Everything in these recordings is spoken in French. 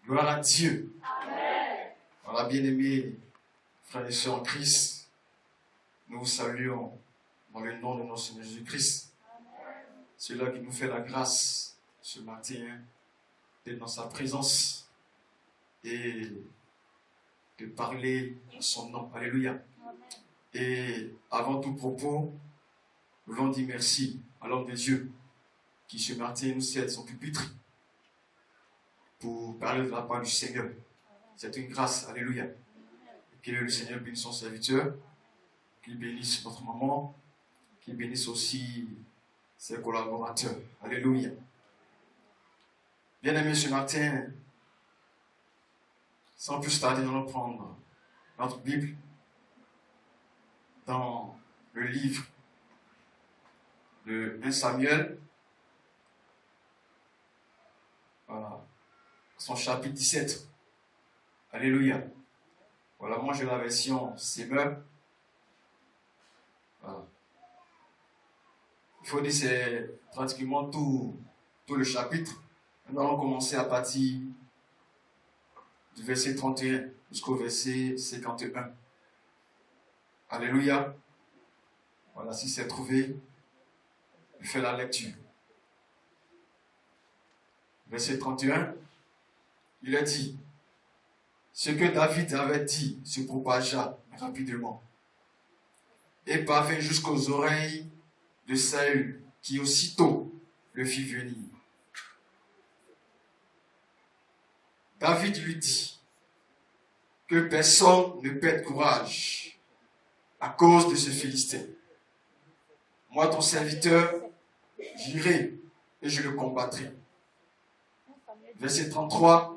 Gloire à Dieu. Voilà, bien-aimés, frères et sœurs en Christ, nous vous saluons dans le nom de notre Seigneur Jésus-Christ. C'est là qui nous fait la grâce ce matin d'être dans sa présence et de parler en son nom. Alléluia. Et avant tout propos, nous voulons dire merci à l'homme de Dieu qui ce matin nous cède son pupitre pour parler de la part du Seigneur. C'est une grâce. Alléluia. Que le Seigneur bénisse son serviteur, qu'il bénisse notre maman, qu'il bénisse aussi ses collaborateurs. Alléluia. Bien-aimés, ce matin, sans plus tarder, nous allons prendre notre Bible dans le livre de 1 Samuel, voilà, son chapitre 17. Alléluia. Voilà, moi j'ai la version Semeur. Voilà. Il faut dire c'est pratiquement tout le chapitre. Nous allons commencer à partir du verset 31 jusqu'au verset 51. Alléluia. Voilà, si c'est trouvé, je fais la lecture. Verset 31, il a dit: ce que David avait dit se propagea rapidement et parvint jusqu'aux oreilles de Saül, qui aussitôt le fit venir. David lui dit que personne ne perde courage à cause de ce Philistin. Moi, ton serviteur, j'irai et je le combattrai. Verset 33.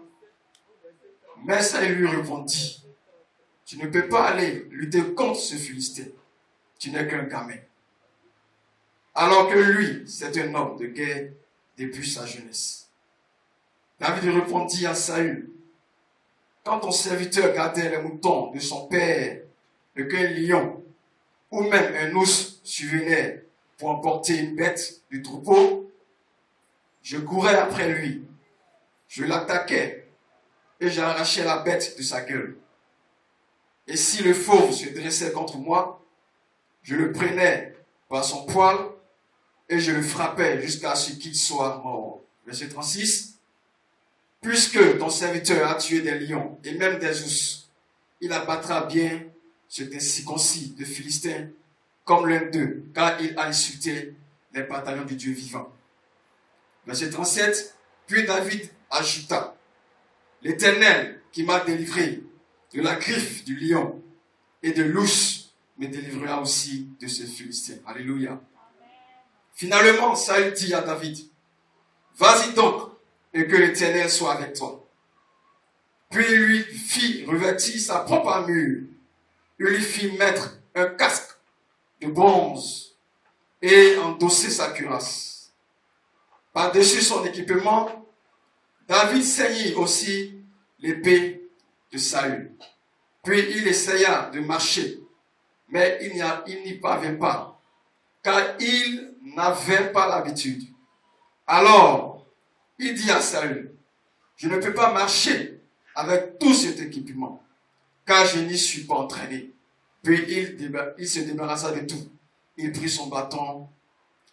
Mais Saül lui répondit: tu ne peux pas aller lutter contre ce Philistin. Tu n'es qu'un gamin. Alors que lui, c'est un homme de guerre depuis sa jeunesse. David répondit à Saül: quand ton serviteur gardait les moutons de son père, et qu'un lion ou même un ours survenait pour emporter une bête du troupeau, je courais après lui, je l'attaquais et j'arrachais la bête de sa gueule. Et si le fauve se dressait contre moi, je le prenais par son poil et je le frappais jusqu'à ce qu'il soit mort. Verset 36. Puisque ton serviteur a tué des lions et même des ours, il abattra bien cet incirconcis de Philistins comme l'un d'eux, car il a insulté les bataillons du Dieu vivant. Verset 37. Puis David ajouta: l'Éternel qui m'a délivré de la griffe du lion et de l'ours me délivrera aussi de ce Philistin. Alléluia. Finalement, Saül dit à David: vas-y donc, et que l'Éternel soit avec toi. Puis il lui fit revêtir sa propre armure. Il lui fit mettre un casque de bronze et endosser sa cuirasse. Par-dessus son équipement, David ceignit aussi l'épée de Saül. Puis il essaya de marcher, mais il n'y parvint pas, car il n'avait pas l'habitude. Alors, il dit à Saül: je ne peux pas marcher avec tout cet équipement, car je n'y suis pas entraîné. Puis il se débarrassa de tout. Il prit son bâton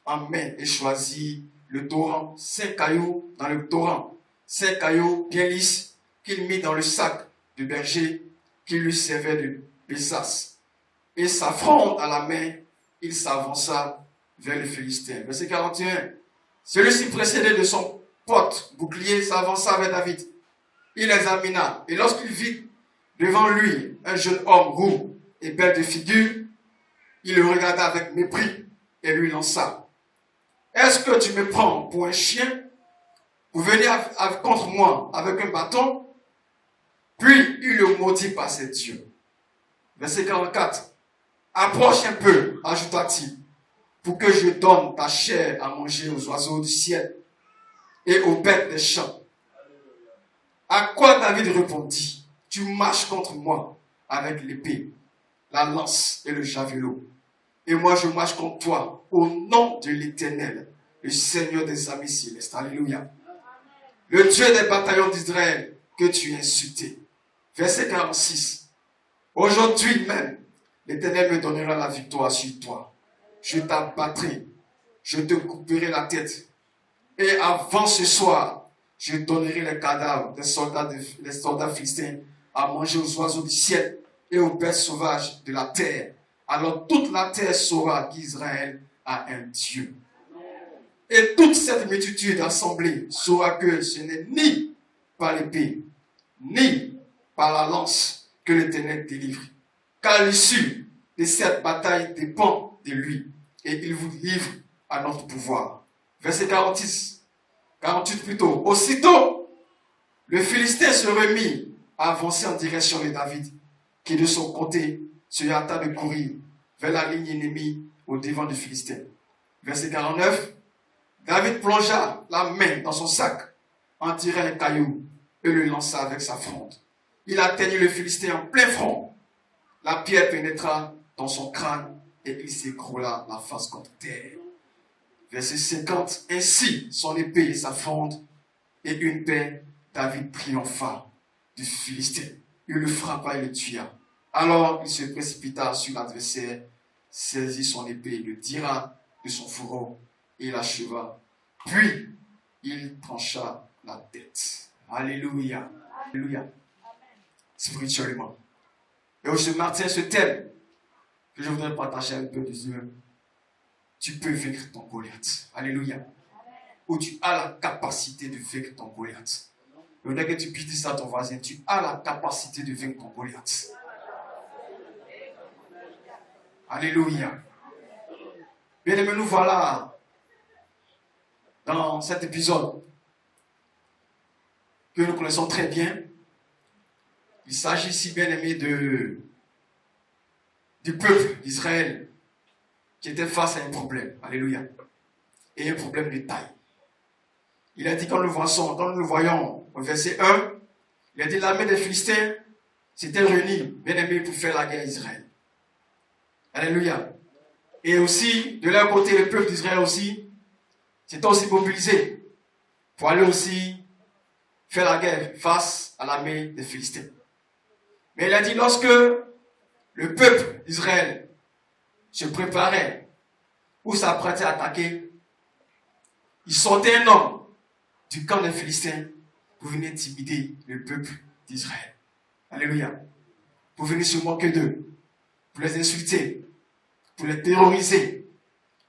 en main et choisit le torrent, 5 cailloux dans le torrent, 5 cailloux bien lisses qu'il mit dans le sac de berger qui lui servait de besace. Et sa fronde à la main, il s'avança vers le Philistin. Verset 41. Celui-ci précédé de son pote bouclier s'avança vers David. Il l'examina et lorsqu'il vit devant lui un jeune homme roux et belle de figure, il le regarda avec mépris et lui lança: est-ce que tu me prends pour un chien pour venir contre moi avec un bâton? Puis il le maudit par ses dieux. Verset 44. Approche un peu, ajouta-t-il, pour que je donne ta chair à manger aux oiseaux du ciel et aux bêtes des champs. À quoi David répondit: tu marches contre moi avec l'épée, la lance et le javelot. Et moi je marche contre toi au nom de l'Éternel, le Seigneur des armées célestes. Alléluia. Le Dieu des bataillons d'Israël, que tu es insulté. Verset 46. Aujourd'hui même, l'Éternel me donnera la victoire sur toi. Je t'abattrai, je te couperai la tête. Et avant ce soir, je donnerai les cadavres des soldats philistins à manger aux oiseaux du ciel et aux bêtes sauvages de la terre. Alors toute la terre saura qu'Israël a un Dieu. Et toute cette multitude assemblée saura que ce n'est ni par l'épée, ni par la lance que l'Éternel délivre. Car l'issue de cette bataille dépend de lui. Et il vous livre à notre pouvoir. Verset 48 plutôt. Aussitôt, le Philistin se remit à avancer en direction de David, qui de son côté se hâta de courir vers la ligne ennemie au devant du Philistin. Verset 49. David plongea la main dans son sac, en tira un caillou et le lança avec sa fronde. Il atteignit le Philistin en plein front. La pierre pénétra dans son crâne et il s'écroula la face contre terre. Verset 50. Ainsi, son épée et sa fronde et une paix, David triompha du Philistin. Il le frappa et le tua. Alors il se précipita sur l'adversaire, saisit son épée, le tira de son fourreau et l'acheva. Puis il trancha la tête. Alléluia. Alléluia. Spirituellement. Et ce matin, ce thème que je voudrais partager un peu de Dieu, tu peux vaincre ton Goliath. Alléluia. Ou tu as la capacité de vaincre ton Goliath. Je voudrais que tu puisses dire ça à ton voisin. Tu as la capacité de vaincre ton Goliath. Alléluia. Bien aimé, nous voilà dans cet épisode que nous connaissons très bien. Il s'agit ici, bien aimé, du peuple d'Israël qui était face à un problème. Alléluia. Et un problème de taille. Il a dit, quand nous le voyons au verset 1, il a dit, l'armée des Philistins s'était réunie, bien aimé, pour faire la guerre à Israël. Alléluia. Et aussi, de leur côté, le peuple d'Israël aussi, s'était aussi mobilisé pour aller aussi faire la guerre face à l'armée des Philistins. Mais il a dit, lorsque le peuple d'Israël se préparait ou s'apprêtait à attaquer, il sortait un homme du camp des Philistins pour venir intimider le peuple d'Israël. Alléluia. Pour venir se moquer d'eux, pour les insulter, pour les terroriser.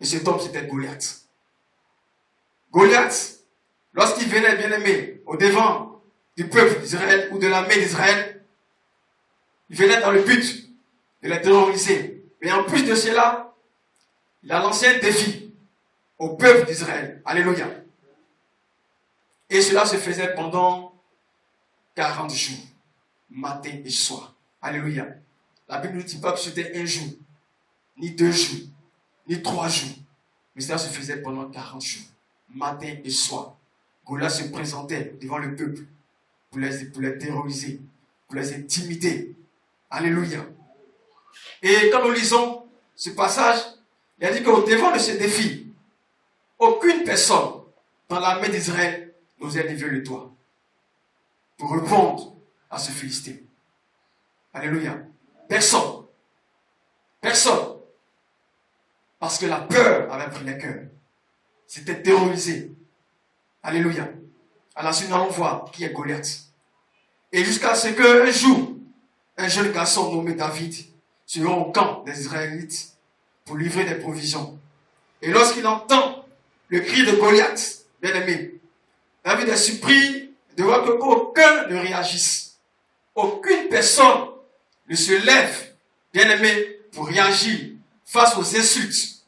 Et cet homme, c'était Goliath. Goliath, lorsqu'il venait, bien aimé, au devant du peuple d'Israël ou de l'armée d'Israël, il venait dans le but de les terroriser. Mais en plus de cela, il a lancé un défi au peuple d'Israël. Alléluia. Et cela se faisait pendant 40 jours, matin et soir. Alléluia. La Bible ne dit pas que c'était un jour, ni 2 jours, ni 3 jours. Mais cela se faisait pendant 40 jours, matin et soir. Goliath se présentait devant le peuple pour les terroriser, pour les intimider. Alléluia. Et quand nous lisons ce passage, il a dit qu'au devant de ce défi, aucune personne dans l'armée d'Israël n'osait lever le doigt pour répondre à ce Philistin. Alléluia. Personne. Personne. Parce que la peur avait pris les cœurs. C'était terrorisé. Alléluia. Alors, nous allons voir qui est Goliath. Et jusqu'à ce qu'un jour, un jeune garçon nommé David se rend au camp des Israélites pour livrer des provisions. Et lorsqu'il entend le cri de Goliath, bien aimé, David est surpris de voir qu'aucun ne réagisse. Aucune personne ne se lève, bien aimé, pour réagir face aux insultes,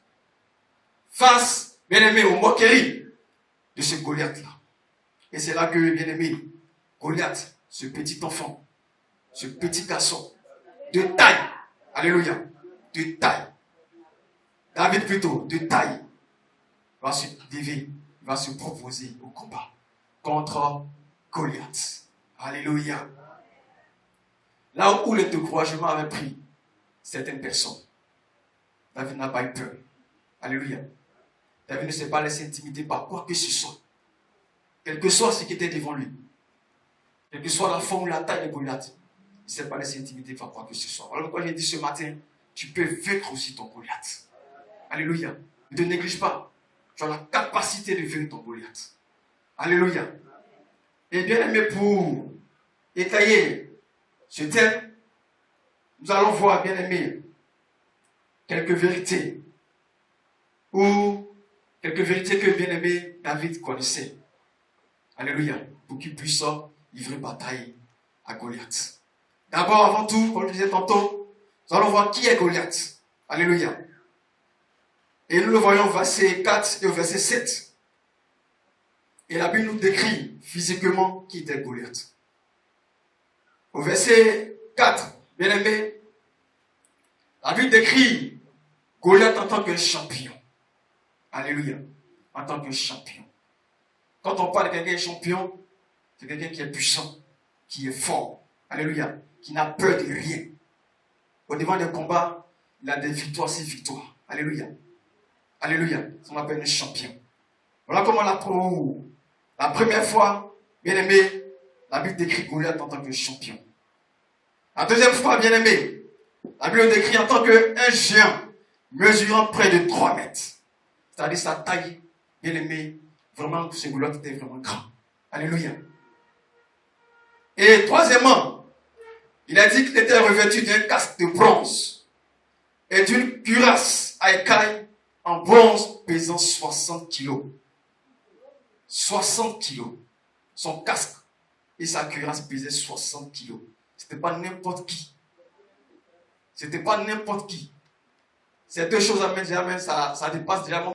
face, bien aimé, aux moqueries de ce Goliath-là. Et c'est là que, bien aimé, Goliath, ce petit enfant, ce petit garçon, de taille, alléluia, de taille, David plutôt, de taille, va se lever, va se proposer au combat contre Goliath. Alléluia. Là où le découragement avait pris certaines personnes, David n'a pas eu peur. Alléluia. David ne s'est pas laissé intimider par quoi que ce soit. Quel que soit ce qui était devant lui. Quelle que soit la forme ou la taille de Goliath, il ne s'est pas laissé intimider par quoi que ce soit. Alors, quand j'ai dit ce matin, tu peux vaincre aussi ton Goliath. Alléluia. Ne te néglige pas. Tu as la capacité de vaincre ton Goliath. Alléluia. Et bien aimé, pour étayer ce thème, nous allons voir, bien aimé, quelques vérités. Ou quelques vérités que bien aimé David connaissait. Alléluia. Pour qu'il puisse livrer bataille à Goliath. D'abord, avant tout, comme je disais tantôt, nous allons voir qui est Goliath. Alléluia. Et nous le voyons au verset 4 et au verset 7. Et la Bible nous décrit physiquement qui était Goliath. Au verset 4, bien aimé, la Bible décrit Goliath en tant que champion. Alléluia. En tant que champion. Quand on parle de quelqu'un qui est champion, c'est quelqu'un qui est puissant, qui est fort. Alléluia. Qui n'a peur de rien. Au devant des combats, il a des victoires, c'est victoires. Alléluia. Alléluia. On appelle un champion. Voilà comment la première fois, bien aimé, la Bible décrit Goliath en tant que champion. La deuxième fois, bien aimé, la Bible décrit en tant qu'un géant mesurant près de 3 mètres. C'est-à-dire sa taille, bien aimé, vraiment, ce Goliath était vraiment grand. Alléluia. Et troisièmement, il a dit qu'il était revêtu d'un casque de bronze et d'une cuirasse à écailles en bronze pesant 60 kilos. 60 kilos. Son casque et sa cuirasse pesaient 60 kilos. C'était pas n'importe qui. C'était pas n'importe qui. Ces deux choses, ça dépasse déjà mon